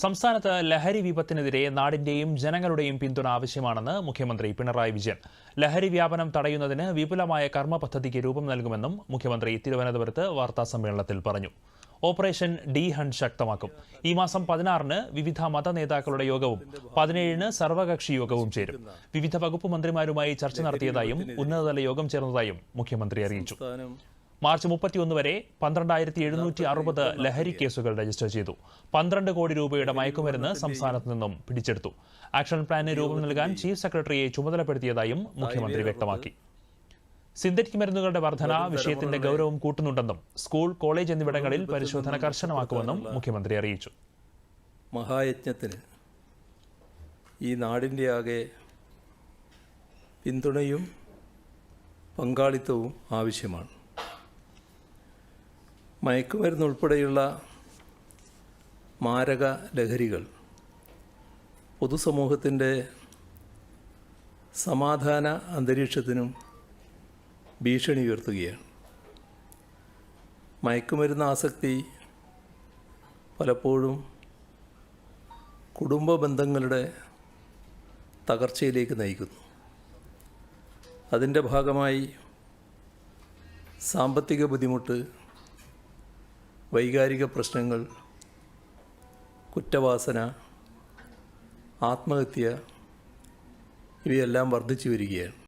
സംസ്ഥാനത്ത് ലഹരി വിപത്തിനെതിരെ നാടിന്റെയും ജനങ്ങളുടെയും പിന്തുണ ആവശ്യമാണെന്ന് മുഖ്യമന്ത്രി പിണറായി വിജയൻ. ലഹരി വ്യാപനം തടയുന്നതിന് വിപുലമായ കർമ്മ പദ്ധതിക്ക് രൂപം നൽകുമെന്നും മുഖ്യമന്ത്രി തിരുവനന്തപുരത്ത് വാർത്താസമ്മേളനത്തിൽ പറഞ്ഞു. ഓപ്പറേഷൻ ഡി ഹണ്ട് ശക്തമാക്കും. ഈ മാസം 16-ന് വിവിധ മത നേതാക്കളുടെ യോഗവും 17-ന് സർവകക്ഷി യോഗവും ചേരും. വിവിധ വകുപ്പ് മന്ത്രിമാരുമായി ചർച്ച നടത്തിയതായും ഉന്നതതല യോഗം ചേർന്നതായും മുഖ്യമന്ത്രി അറിയിച്ചു. മാർച്ച് 31 വരെ 12,760 ലഹരി കേസുകൾ രജിസ്റ്റർ ചെയ്തു. 12 കോടി രൂപയുടെ മയക്കുമരുന്ന് സംസ്ഥാനത്ത് നിന്നും പിടിച്ചെടുത്തു. ആക്ഷൻ പ്ലാനിന് രൂപം നൽകാൻ ചീഫ് സെക്രട്ടറിയെ ചുമതലപ്പെടുത്തിയതായും മുഖ്യമന്ത്രി വ്യക്തമാക്കി. സിന്തറ്റിക് മരുന്നുകളുടെ വർധന വിഷയത്തിന്റെ ഗൌരവം കൂട്ടുന്നുണ്ടെന്നും സ്കൂൾ, കോളേജ് എന്നിവിടങ്ങളിൽ പരിശോധന കർശനമാക്കുമെന്നും മുഖ്യമന്ത്രി അറിയിച്ചു. മഹായജ്ഞത്തിന് ഈ നാടിൻ്റെ ആകെ പിന്തുണയും പങ്കാളിത്തവും ആവശ്യമാണ്. മയക്കുമരുന്നുൾപ്പെടെയുള്ള മാരക ലഹരികൾ പൊതുസമൂഹത്തിൻ്റെ സമാധാന അന്തരീക്ഷത്തിനും ഭീഷണി ഉയർത്തുകയാണ്. മയക്കുമരുന്ന് ആസക്തി പലപ്പോഴും കുടുംബ ബന്ധങ്ങളുടെ തകർച്ചയിലേക്ക് നയിക്കുന്നു. അതിൻ്റെ ഭാഗമായി സാമ്പത്തിക ബുദ്ധിമുട്ട്, വൈകാരിക പ്രശ്നങ്ങൾ, കുറ്റവാസന, ആത്മഹത്യ ഇവയെല്ലാം വർദ്ധിച്ചു വരികയാണ്.